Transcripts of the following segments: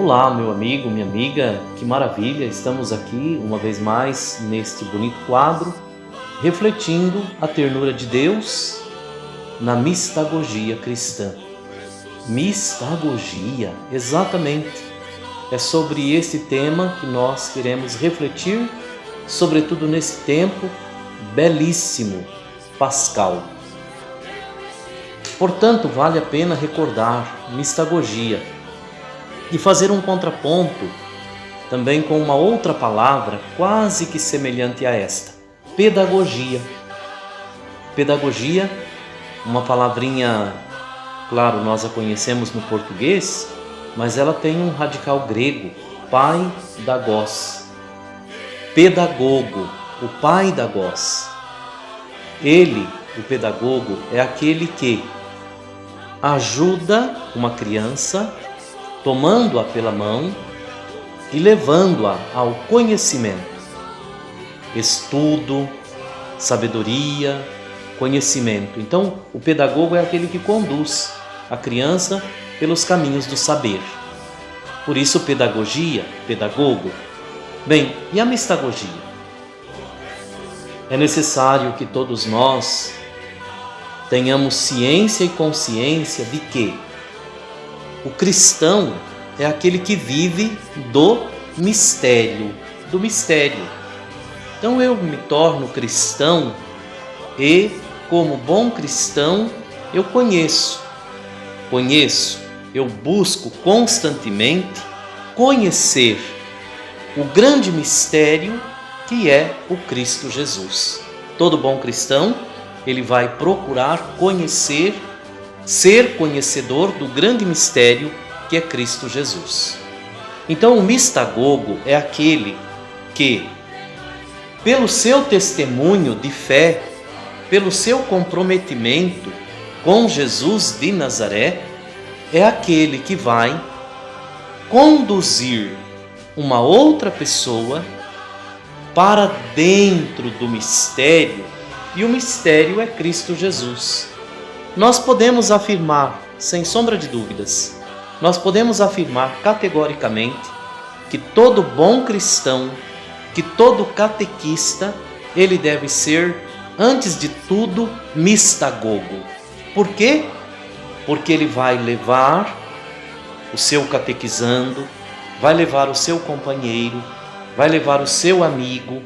Olá, meu amigo, minha amiga, que maravilha! Estamos aqui uma vez mais neste bonito quadro, refletindo a ternura de Deus na mistagogia cristã. Mistagogia, exatamente. É sobre esse tema que nós queremos refletir, sobretudo nesse tempo belíssimo, pascal. Portanto, vale a pena recordar mistagogia e fazer um contraponto também com uma outra palavra quase que semelhante a esta: pedagogia. Pedagogia, uma palavrinha, claro, nós a conhecemos no português, mas ela tem um radical grego, paidagos. Pedagogo, o paidagos. Ele, o pedagogo, é aquele que ajuda uma criança, tomando-a pela mão e levando-a ao conhecimento. Estudo, sabedoria, conhecimento. Então, o pedagogo é aquele que conduz a criança pelos caminhos do saber. Por isso, pedagogia, pedagogo. Bem, e a mistagogia? É necessário que todos nós tenhamos ciência e consciência de que o cristão é aquele que vive do mistério. Então eu me torno cristão e, como bom cristão, eu conheço, eu busco constantemente conhecer o grande mistério que é o Cristo Jesus. Todo bom cristão, ele vai procurar conhecer, ser conhecedor do grande mistério que é Cristo Jesus. Então o mistagogo é aquele que, pelo seu testemunho de fé, pelo seu comprometimento com Jesus de Nazaré, é aquele que vai conduzir uma outra pessoa para dentro do mistério, e o mistério é Cristo Jesus. Nós podemos afirmar, sem sombra de dúvidas, nós podemos afirmar categoricamente que todo bom cristão, que todo catequista, ele deve ser, antes de tudo, mistagogo. Por quê? Porque ele vai levar o seu catequizando, vai levar o seu companheiro, vai levar o seu amigo,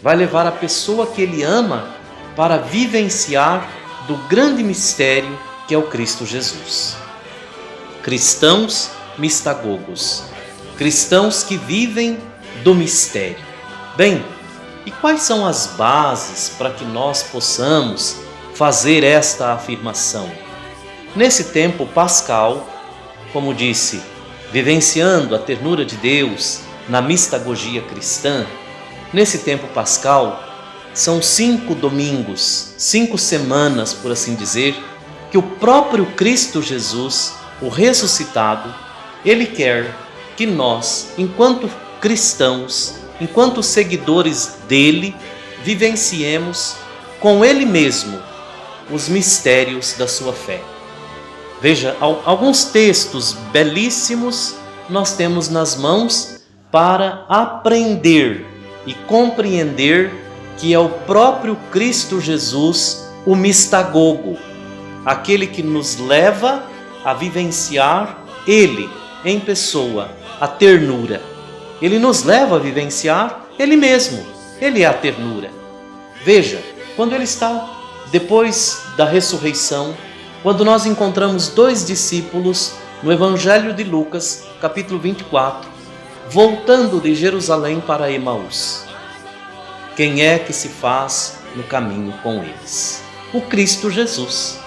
vai levar a pessoa que ele ama para vivenciar do grande mistério que é o Cristo Jesus. Cristãos mistagogos, cristãos que vivem do mistério. Bem, e quais são as bases para que nós possamos fazer esta afirmação? Nesse tempo pascal, como disse, vivenciando a ternura de Deus na mistagogia cristã, nesse tempo pascal, são 5 domingos, 5 semanas, por assim dizer, que o próprio Cristo Jesus, o ressuscitado, ele quer que nós, enquanto cristãos, enquanto seguidores dele, vivenciemos com ele mesmo os mistérios da sua fé. Veja, alguns textos belíssimos nós temos nas mãos para aprender e compreender que é o próprio Cristo Jesus, o mistagogo, aquele que nos leva a vivenciar ele em pessoa, a ternura. Ele nos leva a vivenciar ele mesmo, ele é a ternura. Veja, quando ele está depois da ressurreição, quando nós encontramos 2 discípulos no Evangelho de Lucas, capítulo 24, voltando de Jerusalém para Emaús. Quem é que se faz no caminho com eles? O Cristo Jesus.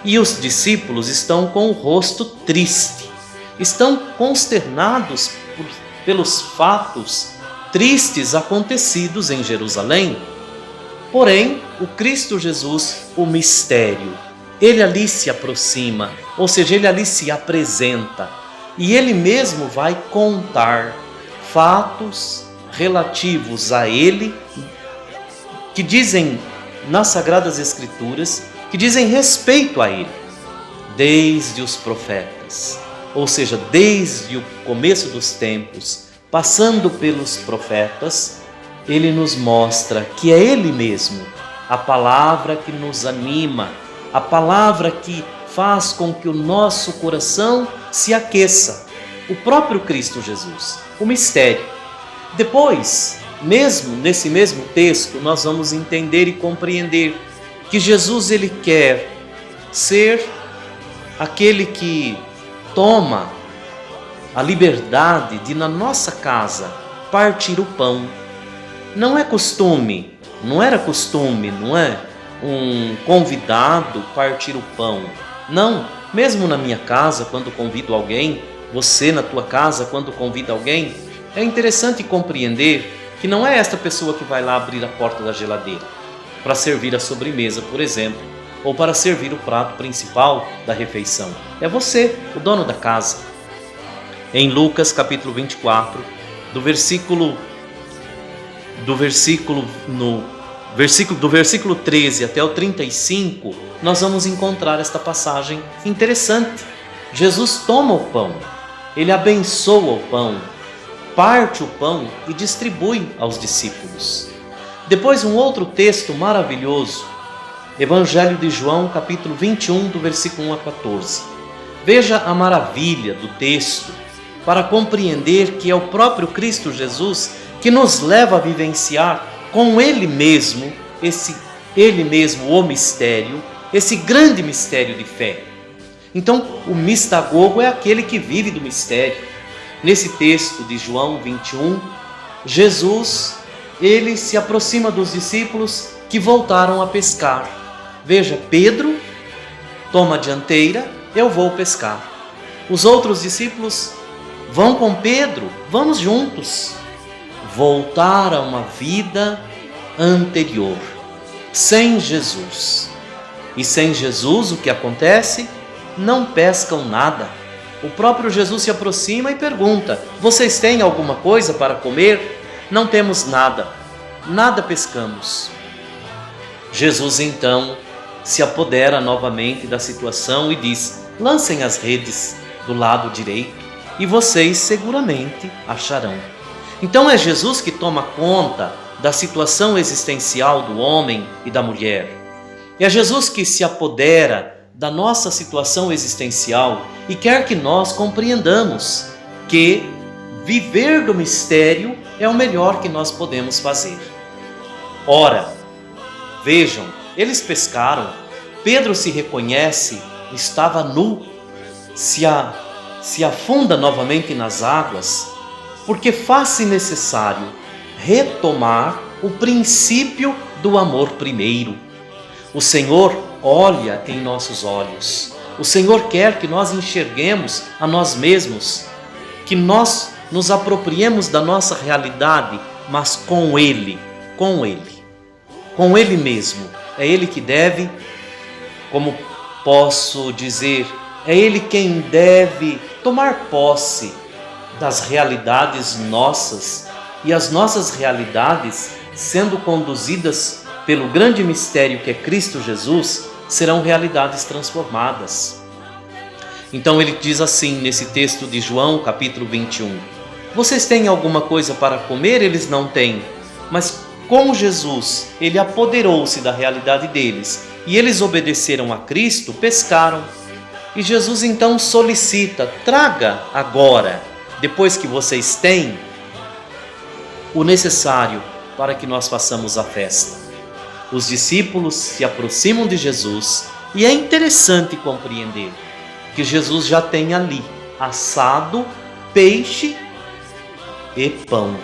E os discípulos estão com o rosto triste, estão consternados pelos fatos tristes acontecidos em Jerusalém. Porém, o Cristo Jesus, o mistério, ele ali se aproxima, ou seja, ele ali se apresenta, e ele mesmo vai contar fatos relativos a ele, que dizem nas Sagradas Escrituras, que dizem respeito a ele, desde os profetas, ou seja, desde o começo dos tempos, passando pelos profetas, ele nos mostra que é Ele mesmo, a palavra que nos anima, a palavra que faz com que o nosso coração se aqueça, o próprio Cristo Jesus, o mistério. Depois, mesmo nesse mesmo texto, nós vamos entender e compreender que Jesus ele quer ser aquele que toma a liberdade de na nossa casa partir o pão. Não é costume, não era costume, não é um convidado partir o pão. Não, mesmo na minha casa, quando convido alguém, você na tua casa, quando convida alguém, é interessante compreender que não é esta pessoa que vai lá abrir a porta da geladeira para servir a sobremesa, por exemplo, ou para servir o prato principal da refeição. É você, o dono da casa. Em Lucas capítulo 24, do versículo 13 até o 35, nós vamos encontrar esta passagem interessante. Jesus toma o pão, ele abençoa o pão, parte o pão e distribui aos discípulos. Depois um outro texto maravilhoso, Evangelho de João, capítulo 21, do versículo 1 a 14. Veja a maravilha do texto para compreender que é o próprio Cristo Jesus que nos leva a vivenciar com Ele mesmo, o mistério, esse grande mistério de fé. Então, o mistagogo é aquele que vive do mistério. Nesse texto de João 21, Jesus, ele se aproxima dos discípulos que voltaram a pescar. Veja, Pedro toma a dianteira, eu vou pescar. Os outros discípulos vão com Pedro, vamos juntos. Voltar a uma vida anterior, sem Jesus. E sem Jesus o que acontece? Não pescam nada. O próprio Jesus se aproxima e pergunta: vocês têm alguma coisa para comer? Não temos nada, nada pescamos. Jesus então se apodera novamente da situação e diz: lancem as redes do lado direito e vocês seguramente acharão. Então é Jesus que toma conta da situação existencial do homem e da mulher. É Jesus que se apodera da nossa situação existencial e quer que nós compreendamos que viver do mistério é o melhor que nós podemos fazer. Ora, vejam, eles pescaram, Pedro se reconhece, estava nu, se afunda novamente nas águas, porque faz-se necessário retomar o princípio do amor primeiro. O Senhor olha em nossos olhos. O Senhor quer que nós enxerguemos a nós mesmos, que nós nos apropriemos da nossa realidade, mas com Ele mesmo. É Ele que deve, como posso dizer, é Ele quem deve tomar posse das realidades nossas, e as nossas realidades, sendo conduzidas pelo grande mistério que é Cristo Jesus, serão realidades transformadas. Então ele diz assim nesse texto de João, capítulo 21, vocês têm alguma coisa para comer? Eles não têm. Mas como Jesus, ele apoderou-se da realidade deles e eles obedeceram a Cristo, pescaram. E Jesus então solicita: traga agora, depois que vocês têm, o necessário para que nós façamos a festa. Os discípulos se aproximam de Jesus e é interessante compreender que Jesus já tem ali assado peixe e pão.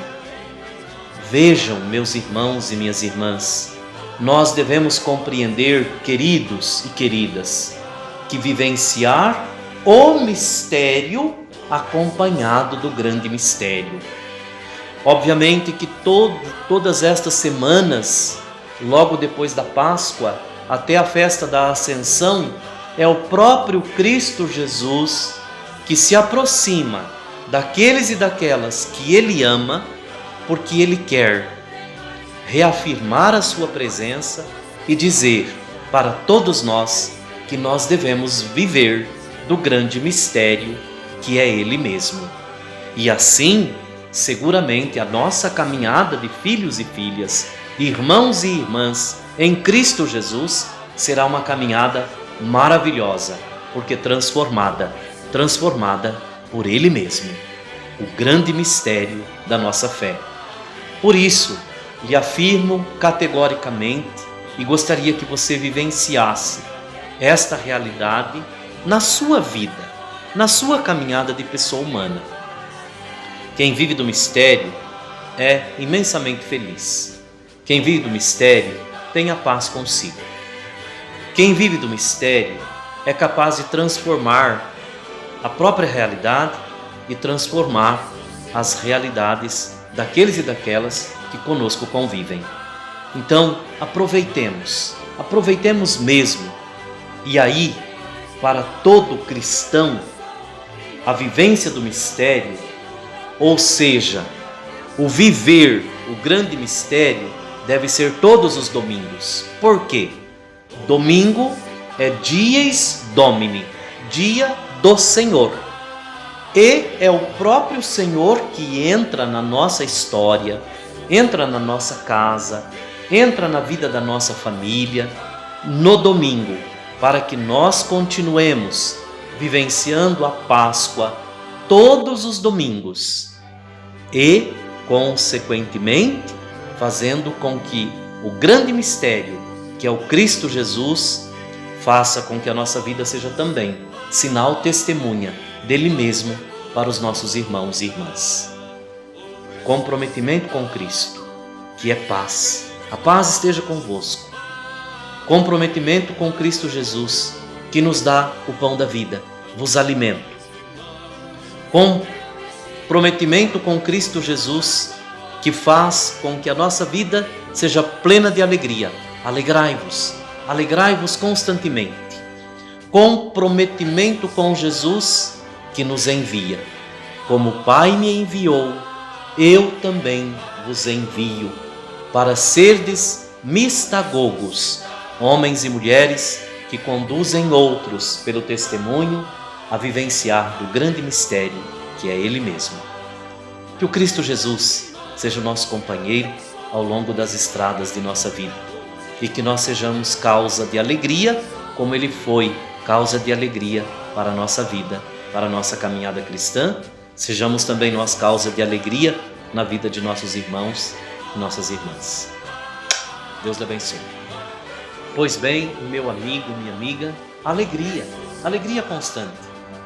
Vejam, meus irmãos e minhas irmãs, nós devemos compreender, queridos e queridas, que vivenciar o mistério acompanhado do grande mistério. Obviamente que todas estas semanas, logo depois da Páscoa, até a festa da Ascensão, é o próprio Cristo Jesus que se aproxima daqueles e daquelas que Ele ama, porque Ele quer reafirmar a sua presença e dizer para todos nós que nós devemos viver do grande mistério que é Ele mesmo. E assim, seguramente a nossa caminhada de filhos e filhas, irmãos e irmãs em Cristo Jesus será uma caminhada maravilhosa, porque transformada por Ele mesmo, o grande mistério da nossa fé. Por isso, lhe afirmo categoricamente e gostaria que você vivenciasse esta realidade na sua vida, na sua caminhada de pessoa humana. Quem vive do mistério é imensamente feliz. Quem vive do mistério tem a paz consigo. Quem vive do mistério é capaz de transformar a própria realidade e transformar as realidades daqueles e daquelas que conosco convivem. Então, aproveitemos mesmo. E aí, para todo cristão, a vivência do mistério, ou seja, o viver o grande mistério, deve ser todos os domingos. Por quê? Domingo é dies Domini, dia do Senhor. E é o próprio Senhor que entra na nossa história, entra na nossa casa, entra na vida da nossa família no domingo, para que nós continuemos vivenciando a Páscoa todos os domingos e, consequentemente, fazendo com que o grande mistério, que é o Cristo Jesus, faça com que a nossa vida seja também sinal, testemunha dele mesmo para os nossos irmãos e irmãs. Comprometimento com Cristo, que é paz. A paz esteja convosco. Comprometimento com Cristo Jesus, que nos dá o pão da vida, vos alimento. Comprometimento com Cristo Jesus, que faz com que a nossa vida seja plena de alegria. Alegrai-vos, alegrai-vos constantemente. Comprometimento com Jesus, que nos envia. Como o Pai me enviou, eu também vos envio, para serdes mistagogos, homens e mulheres que conduzem outros pelo testemunho a vivenciar do grande mistério que é Ele mesmo. Que o Cristo Jesus seja o nosso companheiro ao longo das estradas de nossa vida e que nós sejamos causa de alegria, como Ele foi causa de alegria para a nossa vida, para a nossa caminhada cristã. Sejamos também nós causa de alegria na vida de nossos irmãos e nossas irmãs. Deus lhe abençoe. Pois bem, meu amigo, minha amiga, alegria constante,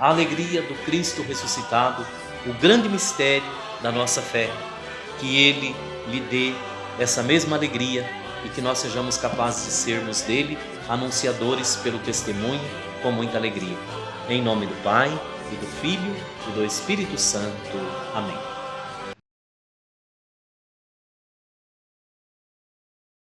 a alegria do Cristo ressuscitado, o grande mistério da nossa fé, que Ele lhe dê essa mesma alegria e que nós sejamos capazes de sermos dele anunciadores pelo testemunho com muita alegria. Em nome do Pai, e do Filho, e do Espírito Santo. Amém.